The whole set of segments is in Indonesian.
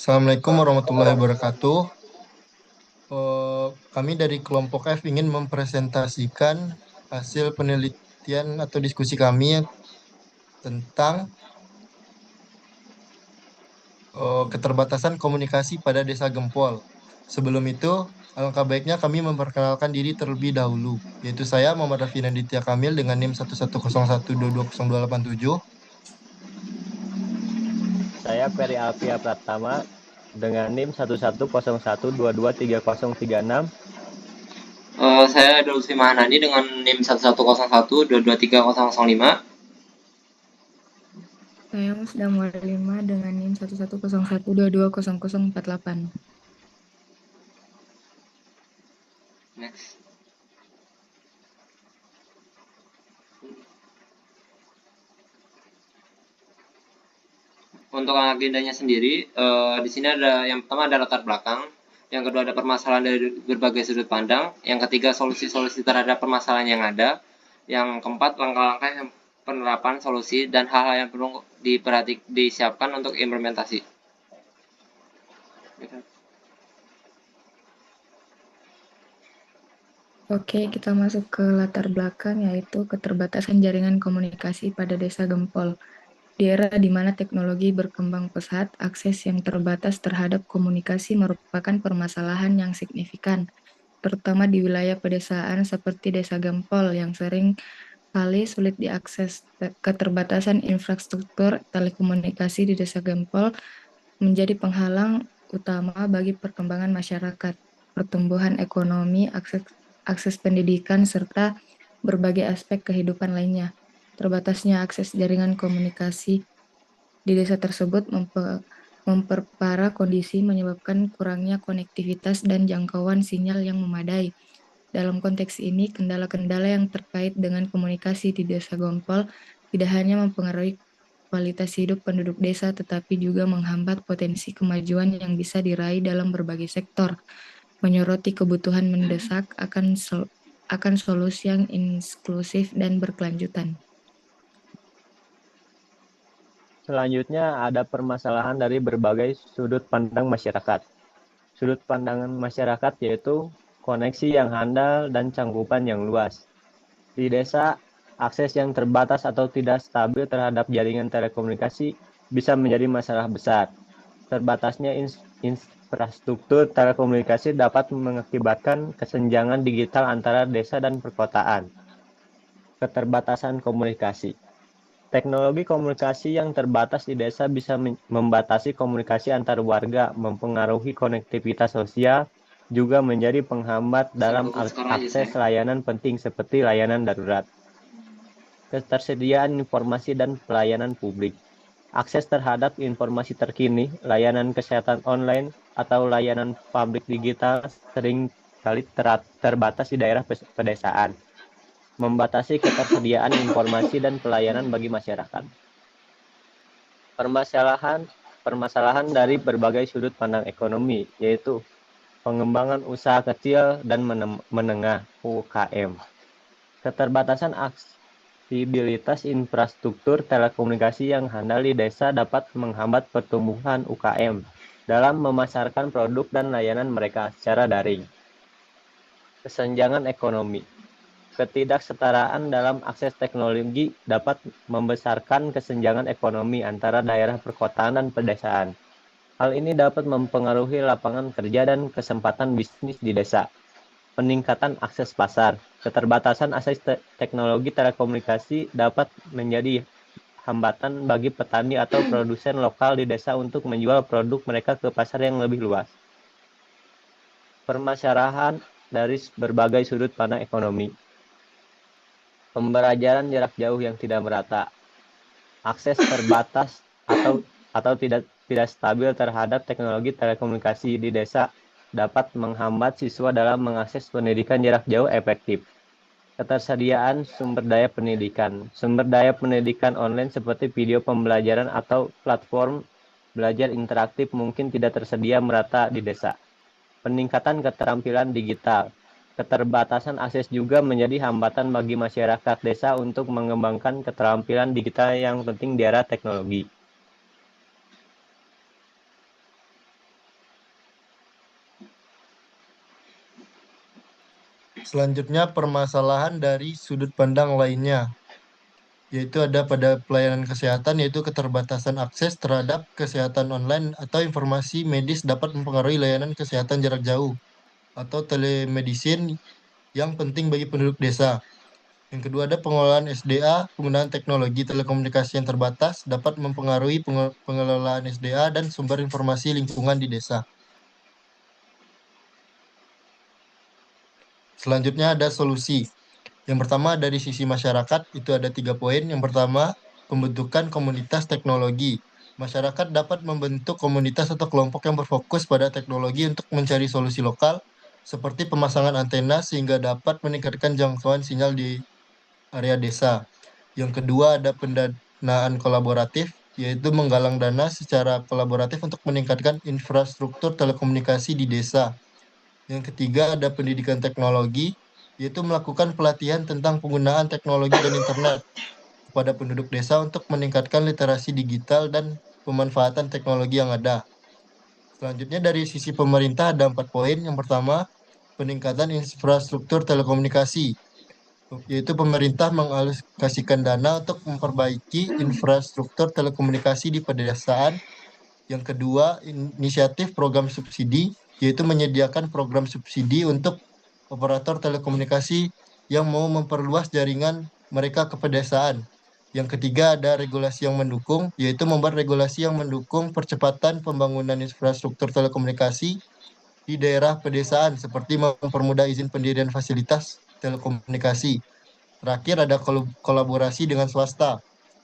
Assalamualaikum warahmatullahi wabarakatuh. Kami dari kelompok F ingin mempresentasikan hasil penelitian atau diskusi kami tentang keterbatasan komunikasi pada Desa Gempol. Sebelum itu, alangkah baiknya kami memperkenalkan diri terlebih dahulu, yaitu saya Muhammad Raffi Nanditya Kamil dengan NIM 1101220287. Saya Ferry Alfia Pratama dengan NIM 110112230036. Saya Lutfi Mahanani dengan NIM 110122230005. Saya Musda Mualima dengan NIM 1101220048. Next. Untuk agendanya sendiri, di sini ada yang pertama ada latar belakang, yang kedua ada permasalahan dari berbagai sudut pandang, yang ketiga solusi-solusi terhadap permasalahan yang ada, yang keempat langkah-langkah penerapan solusi dan hal-hal yang perlu disiapkan untuk implementasi. Oke, kita masuk ke latar belakang, yaitu keterbatasan jaringan komunikasi pada Desa Gempol. Di era di mana teknologi berkembang pesat, akses yang terbatas terhadap komunikasi merupakan permasalahan yang signifikan, terutama di wilayah pedesaan seperti Desa Gempol yang sering kali sulit diakses. Keterbatasan infrastruktur telekomunikasi di Desa Gempol menjadi penghalang utama bagi perkembangan masyarakat, pertumbuhan ekonomi, akses pendidikan, serta berbagai aspek kehidupan lainnya. Terbatasnya akses jaringan komunikasi di desa tersebut memperparah kondisi, menyebabkan kurangnya konektivitas dan jangkauan sinyal yang memadai. Dalam konteks ini, kendala-kendala yang terkait dengan komunikasi di Desa Gompol tidak hanya mempengaruhi kualitas hidup penduduk desa, tetapi juga menghambat potensi kemajuan yang bisa diraih dalam berbagai sektor, menyoroti kebutuhan mendesak akan solusi yang inklusif dan berkelanjutan. Selanjutnya ada permasalahan dari berbagai sudut pandang masyarakat. Sudut pandangan masyarakat yaitu koneksi yang handal dan cangkupan yang luas. Di desa, akses yang terbatas atau tidak stabil terhadap jaringan telekomunikasi bisa menjadi masalah besar. Terbatasnya infrastruktur telekomunikasi dapat mengakibatkan kesenjangan digital antara desa dan perkotaan. Keterbatasan komunikasi. Teknologi komunikasi yang terbatas di desa bisa membatasi komunikasi antar warga, mempengaruhi konektivitas sosial, juga menjadi penghambat dalam akses layanan penting seperti layanan darurat. Ketersediaan informasi dan pelayanan publik. Akses terhadap informasi terkini, layanan kesehatan online, atau layanan publik digital sering kali terbatas di daerah pedesaan, membatasi ketersediaan informasi dan pelayanan bagi masyarakat. Permasalahan dari berbagai sudut pandang ekonomi, yaitu pengembangan usaha kecil dan menengah (UKM). Keterbatasan aksesibilitas infrastruktur telekomunikasi yang handal di desa dapat menghambat pertumbuhan UKM dalam memasarkan produk dan layanan mereka secara daring. Kesenjangan ekonomi. Ketidaksetaraan dalam akses teknologi dapat membesarkan kesenjangan ekonomi antara daerah perkotaan dan pedesaan. Hal ini dapat mempengaruhi lapangan kerja dan kesempatan bisnis di desa. Peningkatan akses pasar. Keterbatasan akses teknologi telekomunikasi dapat menjadi hambatan bagi petani atau produsen lokal di desa untuk menjual produk mereka ke pasar yang lebih luas. Permasalahan dari berbagai sudut pandang ekonomi. Pembelajaran jarak jauh yang tidak merata, akses terbatas atau tidak stabil terhadap teknologi telekomunikasi di desa dapat menghambat siswa dalam mengakses pendidikan jarak jauh efektif. Ketersediaan sumber daya pendidikan online seperti video pembelajaran atau platform belajar interaktif mungkin tidak tersedia merata di desa. Peningkatan keterampilan digital. Keterbatasan akses juga menjadi hambatan bagi masyarakat desa untuk mengembangkan keterampilan digital yang penting di era teknologi. Selanjutnya permasalahan dari sudut pandang lainnya, yaitu ada pada pelayanan kesehatan, yaitu keterbatasan akses terhadap kesehatan online atau informasi medis dapat mempengaruhi layanan kesehatan jarak jauh atau telemedicine yang penting bagi penduduk desa. Yang kedua ada pengelolaan SDA, penggunaan teknologi telekomunikasi yang terbatas dapat mempengaruhi pengelolaan SDA dan sumber informasi lingkungan di desa. Selanjutnya ada solusi. Yang pertama dari sisi masyarakat itu ada 3 poin. Yang pertama, pembentukan komunitas teknologi. Masyarakat dapat membentuk komunitas atau kelompok yang berfokus pada teknologi untuk mencari solusi lokal, seperti pemasangan antena sehingga dapat meningkatkan jangkauan sinyal di area desa. Yang kedua ada pendanaan kolaboratif, yaitu menggalang dana secara kolaboratif untuk meningkatkan infrastruktur telekomunikasi di desa. Yang ketiga ada pendidikan teknologi, yaitu melakukan pelatihan tentang penggunaan teknologi dan internet kepada penduduk desa untuk meningkatkan literasi digital dan pemanfaatan teknologi yang ada. Selanjutnya dari sisi pemerintah ada 4 poin. Yang pertama, peningkatan infrastruktur telekomunikasi, yaitu pemerintah mengalokasikan dana untuk memperbaiki infrastruktur telekomunikasi di pedesaan. Yang kedua, inisiatif program subsidi, yaitu menyediakan program subsidi untuk operator telekomunikasi yang mau memperluas jaringan mereka ke pedesaan. Yang ketiga, ada regulasi yang mendukung, yaitu membuat regulasi yang mendukung percepatan pembangunan infrastruktur telekomunikasi di daerah pedesaan, seperti mempermudah izin pendirian fasilitas telekomunikasi. Terakhir ada kolaborasi dengan swasta,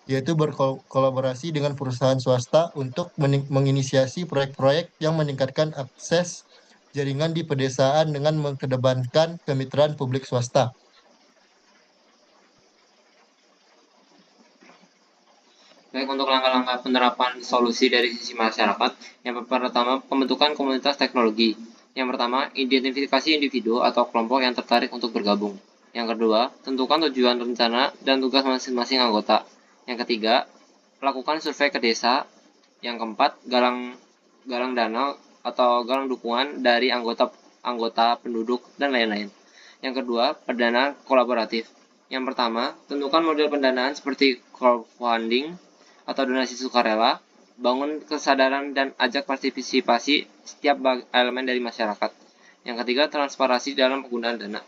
yaitu berkolaborasi dengan perusahaan swasta untuk menginisiasi proyek-proyek yang meningkatkan akses jaringan di pedesaan dengan mengedepankan kemitraan publik swasta. Baik, untuk langkah-langkah penerapan solusi dari sisi masyarakat, yang pertama, pembentukan komunitas teknologi. Yang pertama, identifikasi individu atau kelompok yang tertarik untuk bergabung. Yang kedua, tentukan tujuan rencana dan tugas masing-masing anggota. Yang ketiga, lakukan survei ke desa. Yang keempat, galang dana atau galang dukungan dari anggota penduduk dan lain-lain. Yang kedua, pendanaan kolaboratif. Yang pertama, tentukan model pendanaan seperti crowdfunding atau donasi sukarela, bangun kesadaran dan ajak partisipasi setiap elemen dari masyarakat. Yang ketiga, transparansi dalam penggunaan dana.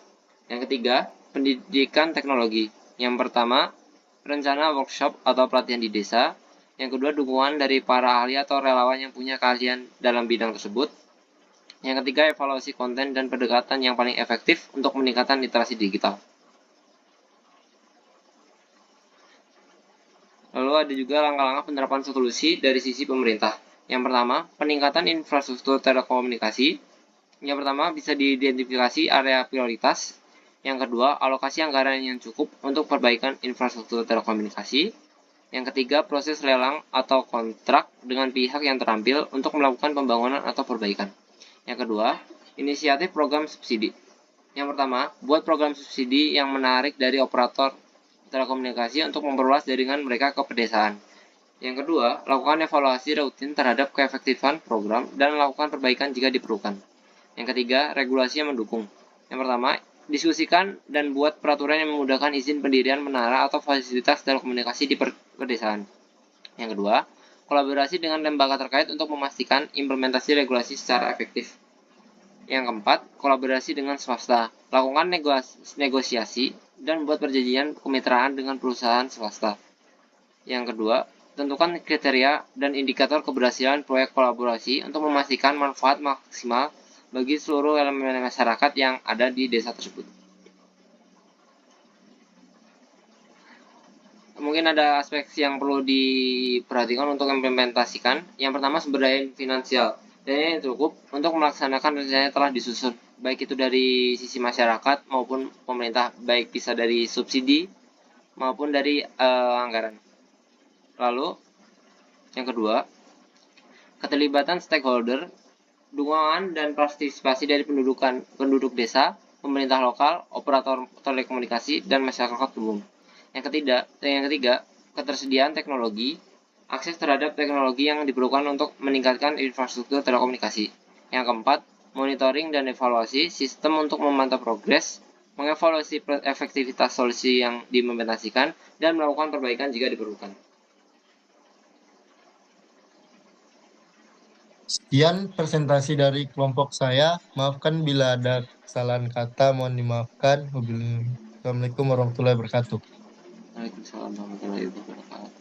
Yang ketiga, pendidikan teknologi. Yang pertama, rencana workshop atau pelatihan di desa. Yang kedua, dukungan dari para ahli atau relawan yang punya keahlian dalam bidang tersebut. Yang ketiga, evaluasi konten dan pendekatan yang paling efektif untuk meningkatkan literasi digital. Lalu ada juga langkah-langkah penerapan solusi dari sisi pemerintah. Yang pertama, peningkatan infrastruktur telekomunikasi. Yang pertama, bisa diidentifikasi area prioritas. Yang kedua, alokasi anggaran yang cukup untuk perbaikan infrastruktur telekomunikasi. Yang ketiga, proses lelang atau kontrak dengan pihak yang terampil untuk melakukan pembangunan atau perbaikan. Yang kedua, inisiatif program subsidi. Yang pertama, buat program subsidi yang menarik dari operator telekomunikasi untuk memperluas jaringan mereka ke pedesaan. Yang kedua, lakukan evaluasi rutin terhadap keefektifan program dan lakukan perbaikan jika diperlukan. Yang ketiga, regulasi yang mendukung. Yang pertama, diskusikan dan buat peraturan yang memudahkan izin pendirian menara atau fasilitas telekomunikasi di pedesaan. Yang kedua, kolaborasi dengan lembaga terkait untuk memastikan implementasi regulasi secara efektif. Yang keempat, kolaborasi dengan swasta. Lakukan negosiasi dan buat perjanjian kemitraan dengan perusahaan swasta. Yang kedua, tentukan kriteria dan indikator keberhasilan proyek kolaborasi untuk memastikan manfaat maksimal bagi seluruh elemen masyarakat yang ada di desa tersebut. Mungkin ada aspek yang perlu diperhatikan untuk implementasikan. Yang pertama, sumber daya finansial. Dan ini cukup untuk melaksanakan rencana yang telah disusun, baik itu dari sisi masyarakat maupun pemerintah, baik bisa dari subsidi maupun dari anggaran. Lalu, yang kedua, keterlibatan stakeholder, dukungan dan partisipasi dari penduduk desa, pemerintah lokal, operator telekomunikasi, dan masyarakat umum. Yang ketiga, ketersediaan teknologi, akses terhadap teknologi yang diperlukan untuk meningkatkan infrastruktur telekomunikasi. Yang keempat, monitoring dan evaluasi sistem untuk memantau progres mengevaluasi efektivitas solusi yang diimplementasikan, dan melakukan perbaikan jika diperlukan. Sekian presentasi dari kelompok saya. Maafkan bila ada kesalahan kata, mohon dimaafkan. Wabillahi- Assalamualaikum warahmatullahi wabarakatuh. Waalaikumsalam warahmatullahi wabarakatuh.